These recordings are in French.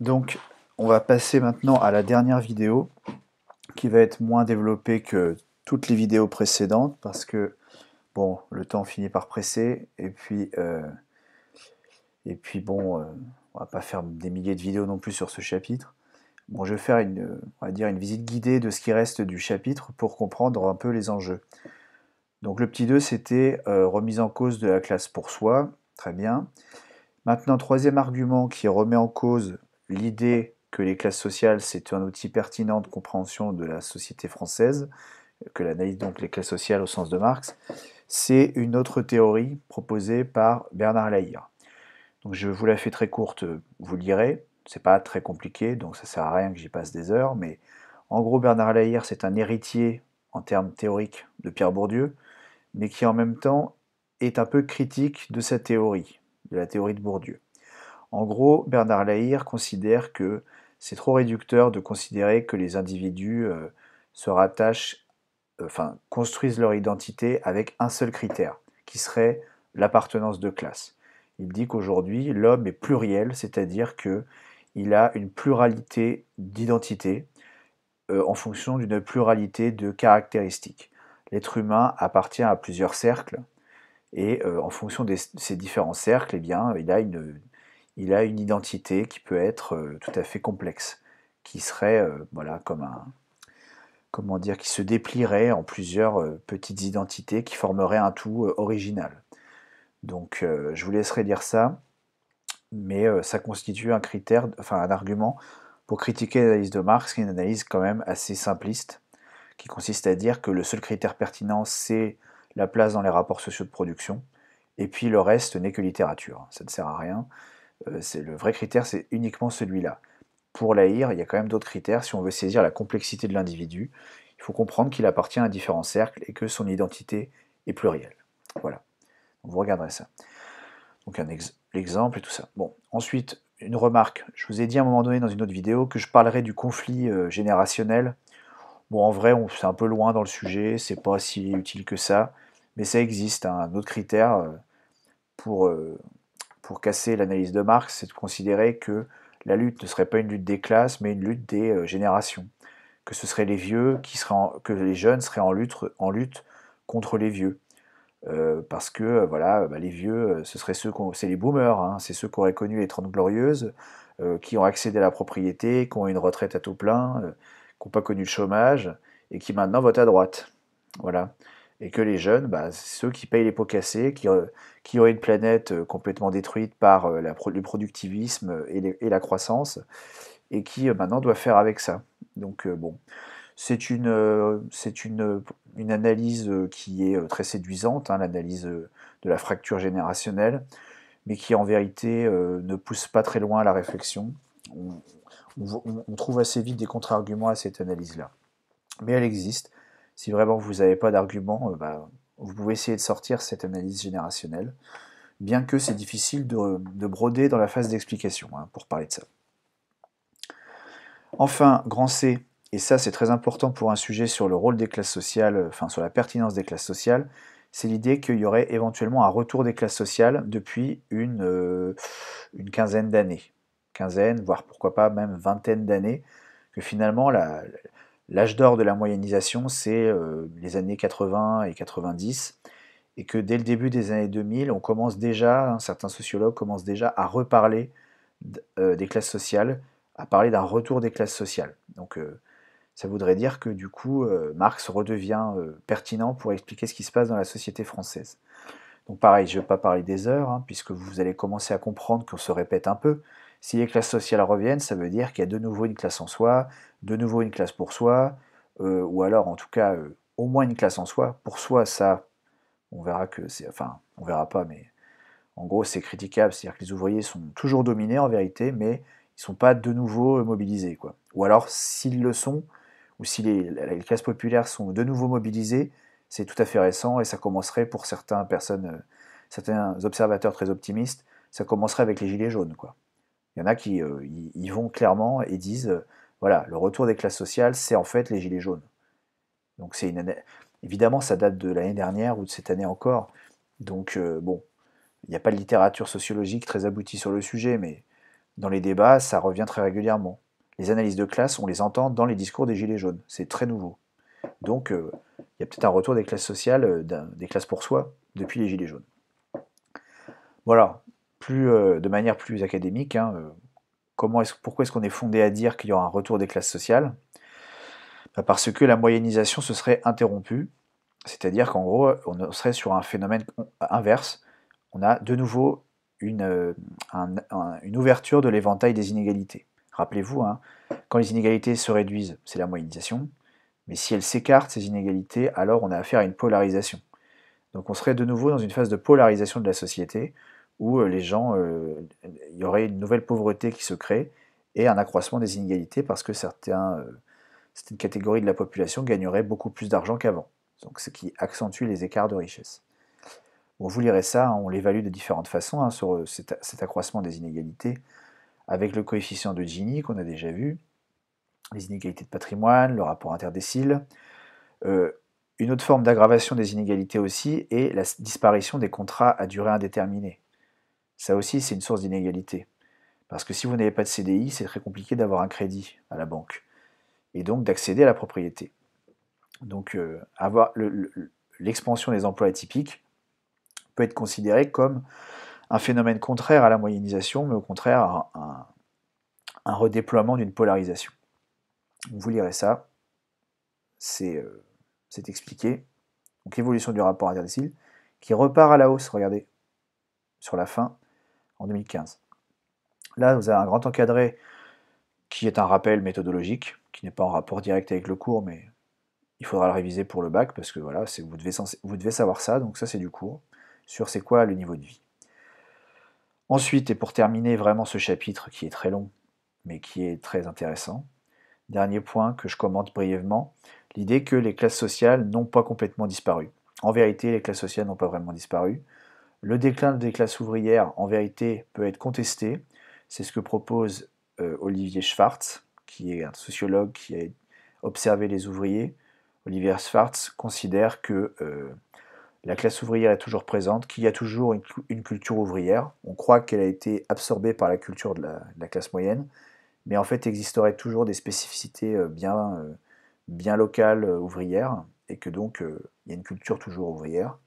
Donc, on va passer maintenant à la dernière vidéo qui va être moins développée que toutes les vidéos précédentes parce que, bon, le temps finit par presser et puis bon, on va pas faire des milliers de vidéos non plus sur ce chapitre. Bon, je vais faire on va dire une visite guidée de ce qui reste du chapitre pour comprendre un peu les enjeux. Donc, le petit 2, c'était remise en cause de la classe pour soi. Très bien. Maintenant, troisième argument qui remet en cause l'idée que les classes sociales, c'est un outil pertinent de compréhension de la société française, que l'analyse donc les classes sociales au sens de Marx, c'est une autre théorie proposée par Bernard Lahire. Donc je vous la fais très courte, vous lirez, c'est pas très compliqué, donc ça sert à rien que j'y passe des heures, mais en gros Bernard Lahire c'est un héritier en termes théoriques de Pierre Bourdieu, mais qui en même temps est un peu critique de sa théorie, de la théorie de Bourdieu. En gros, Bernard Lahire considère que c'est trop réducteur de considérer que les individus se rattachent, construisent leur identité avec un seul critère, qui serait l'appartenance de classe. Il dit qu'aujourd'hui, l'homme est pluriel, c'est-à-dire qu'il a une pluralité d'identités en fonction d'une pluralité de caractéristiques. L'être humain appartient à plusieurs cercles, et en fonction de ces différents cercles, eh bien, il a une identité qui peut être tout à fait complexe, qui serait voilà, comme comment dire, qui se déplierait en plusieurs petites identités qui formeraient un tout original. Donc je vous laisserai dire ça, mais ça constitue un critère, enfin un argument pour critiquer l'analyse de Marx, qui est une analyse quand même assez simpliste, qui consiste à dire que le seul critère pertinent, c'est la place dans les rapports sociaux de production, et puis le reste n'est que littérature, ça ne sert à rien. Le vrai critère, c'est uniquement celui-là. Pour l'AIR, il y a quand même d'autres critères. Si on veut saisir la complexité de l'individu, il faut comprendre qu'il appartient à différents cercles et que son identité est plurielle. Voilà, vous regarderez ça. Donc l'exemple et tout ça. Bon, ensuite, une remarque. Je vous ai dit à un moment donné dans une autre vidéo que je parlerai du conflit générationnel. Bon, en vrai, c'est un peu loin dans le sujet, c'est pas si utile que ça, mais ça existe, hein. Un autre critère pour, euh, pour casser l'analyse de Marx, c'est de considérer que la lutte ne serait pas une lutte des classes, mais une lutte des générations. Que ce seraient les vieux que les jeunes seraient en lutte contre les vieux. Parce que voilà, bah, les vieux, ce seraient c'est les boomers, hein, c'est ceux qui auraient connu les Trente Glorieuses, qui ont accédé à la propriété, qui ont une retraite à taux plein, qui n'ont pas connu le chômage, et qui maintenant votent à droite. Voilà. Et que les jeunes, bah, c'est ceux qui payent les pots cassés, qui auraient une planète complètement détruite par le productivisme et la croissance, et qui maintenant doivent faire avec ça. Donc bon, c'est une analyse qui est très séduisante, hein, l'analyse de la fracture générationnelle, mais qui en vérité ne pousse pas très loin à la réflexion. On, on trouve assez vite des contre-arguments à cette analyse-là. Mais elle existe. Si vraiment vous n'avez pas d'arguments, bah, vous pouvez essayer de sortir cette analyse générationnelle, bien que c'est difficile de broder dans la phase d'explication, hein, pour parler de ça. Enfin, grand C, et ça c'est très important pour un sujet sur le rôle des classes sociales, enfin sur la pertinence des classes sociales, c'est l'idée qu'il y aurait éventuellement un retour des classes sociales depuis une quinzaine d'années. Quinzaine, voire pourquoi pas même vingtaine d'années, que finalement l'âge d'or de la moyennisation c'est les années 80 et 90, et que dès le début des années 2000, on commence déjà, hein, certains sociologues commencent déjà à reparler des classes sociales, à parler d'un retour des classes sociales. Donc ça voudrait dire que du coup, Marx redevient pertinent pour expliquer ce qui se passe dans la société française. Donc pareil, je ne vais pas parler des heures, hein, puisque vous allez commencer à comprendre qu'on se répète un peu. Si les classes sociales reviennent, ça veut dire qu'il y a de nouveau une classe en soi, de nouveau une classe pour soi, ou alors en tout cas au moins une classe en soi. Pour soi, ça, on verra que c'est, enfin, on verra pas, mais en gros, c'est critiquable, c'est-à-dire que les ouvriers sont toujours dominés en vérité, mais ils ne sont pas de nouveau mobilisés, quoi. Ou alors, s'ils le sont, ou si les classes populaires sont de nouveau mobilisées, c'est tout à fait récent et ça commencerait pour certains observateurs très optimistes, ça commencerait avec les gilets jaunes, quoi. Il y en a qui y vont clairement et disent, voilà, le retour des classes sociales, c'est en fait les gilets jaunes. Donc évidemment, ça date de l'année dernière ou de cette année encore. Donc bon, il n'y a pas de littérature sociologique très aboutie sur le sujet, mais Dans les débats, ça revient très régulièrement. Les analyses de classe, on les entend dans les discours des Gilets jaunes. C'est très nouveau. Donc, il y a peut-être un retour des classes sociales, des classes pour soi, depuis les Gilets jaunes. Voilà, de manière plus académique, hein, pourquoi est-ce qu'on est fondé à dire qu'il y aura un retour des classes sociales? Bah, parce que la moyennisation se serait interrompue, c'est-à-dire qu'en gros, on serait sur un phénomène inverse. On a de nouveau une ouverture de l'éventail des inégalités. Rappelez-vous, hein, quand les inégalités se réduisent, c'est la moyennisation, mais si elles s'écartent, ces inégalités, alors on a affaire à une polarisation. Donc on serait de nouveau dans une phase de polarisation de la société, où il y aurait une nouvelle pauvreté qui se crée, et un accroissement des inégalités, parce que certaines catégories de la population gagneraient beaucoup plus d'argent qu'avant. Donc ce qui accentue les écarts de richesse. Bon, vous lirez ça, hein, on l'évalue de différentes façons, hein, sur cet accroissement des inégalités, avec le coefficient de Gini qu'on a déjà vu, les inégalités de patrimoine, le rapport interdécile. Une autre forme d'aggravation des inégalités aussi est la disparition des contrats à durée indéterminée. Ça aussi, c'est une source d'inégalité. Parce que si vous n'avez pas de CDI, c'est très compliqué d'avoir un crédit à la banque. Et donc d'accéder à la propriété. Donc l'expansion des emplois atypiques peut être considérée comme un phénomène contraire à la moyennisation, mais au contraire un redéploiement d'une polarisation. Vous lirez ça, c'est expliqué. Donc évolution du rapport interdécile, qui repart à la hausse, regardez, sur la fin, en 2015. Là, vous avez un grand encadré qui est un rappel méthodologique, qui n'est pas en rapport direct avec le cours, mais il faudra le réviser pour le bac, parce que voilà, vous devez savoir ça, donc ça c'est du cours, sur c'est quoi le niveau de vie. Ensuite, et pour terminer vraiment ce chapitre qui est très long, mais qui est très intéressant, dernier point que je commente brièvement, l'idée que les classes sociales n'ont pas complètement disparu. En vérité, les classes sociales n'ont pas vraiment disparu. Le déclin des classes ouvrières, en vérité, peut être contesté. C'est ce que propose Olivier Schwartz, qui est un sociologue qui a observé les ouvriers. Olivier Schwartz considère que la classe ouvrière est toujours présente, qu'il y a toujours une culture ouvrière. On croit qu'elle a été absorbée par la culture de la classe moyenne, mais en fait, il existerait toujours des spécificités bien locales ouvrières, et que donc il y a une culture toujours ouvrière.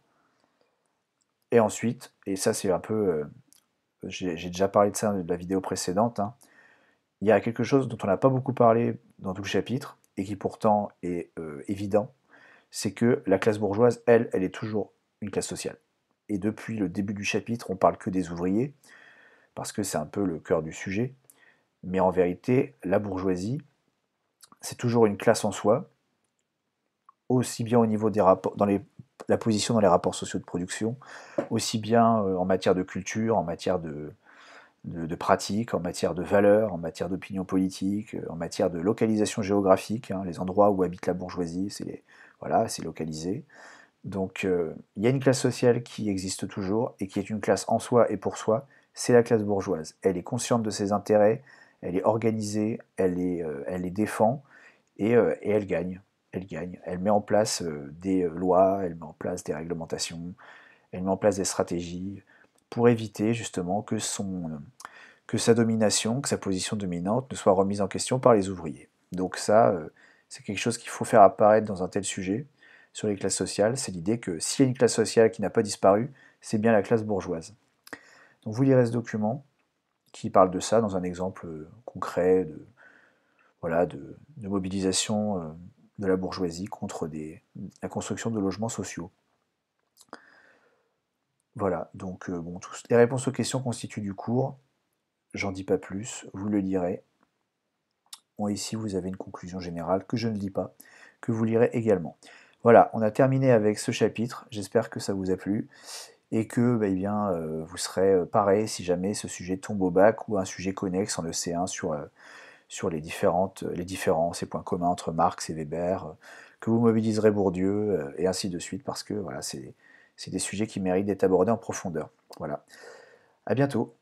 Et ensuite, et ça c'est un peu, j'ai déjà parlé de ça dans la vidéo précédente, hein, il y a quelque chose dont on n'a pas beaucoup parlé dans tout le chapitre, et qui pourtant est évident, c'est que la classe bourgeoise, elle est toujours une classe sociale. Et depuis le début du chapitre, on parle que des ouvriers, parce que c'est un peu le cœur du sujet, mais en vérité, la bourgeoisie, c'est toujours une classe en soi, aussi bien au niveau des rapports, la position dans les rapports sociaux de production, aussi bien en matière de culture, en matière de pratique, en matière de valeurs, en matière d'opinion politique, en matière de localisation géographique, hein, les endroits où habite la bourgeoisie, voilà, c'est localisé. Donc il y a une classe sociale qui existe toujours et qui est une classe en soi et pour soi, c'est la classe bourgeoise. Elle est consciente de ses intérêts, elle est organisée, elle les défend et elle gagne. Elle gagne. Elle met en place des lois, elle met en place des réglementations, elle met en place des stratégies pour éviter justement que sa domination, que sa position dominante ne soit remise en question par les ouvriers. Donc ça, c'est quelque chose qu'il faut faire apparaître dans un tel sujet sur les classes sociales. C'est l'idée que s'il y a une classe sociale qui n'a pas disparu, c'est bien la classe bourgeoise. Donc vous lirez ce document qui parle de ça dans un exemple concret voilà, de mobilisation de la bourgeoisie contre la construction de logements sociaux. Voilà, donc bon, les réponses aux questions constituent du cours. J'en dis pas plus, vous le lirez. Bon, ici, vous avez une conclusion générale que je ne lis pas, que vous lirez également. Voilà, on a terminé avec ce chapitre. J'espère que ça vous a plu et que bah, eh bien, vous serez paré si jamais ce sujet tombe au bac ou un sujet connexe en EC1 sur les différences et points communs entre Marx et Weber, que vous mobiliserez Bourdieu et ainsi de suite parce que voilà, c'est des sujets qui méritent d'être abordés en profondeur. Voilà. À bientôt.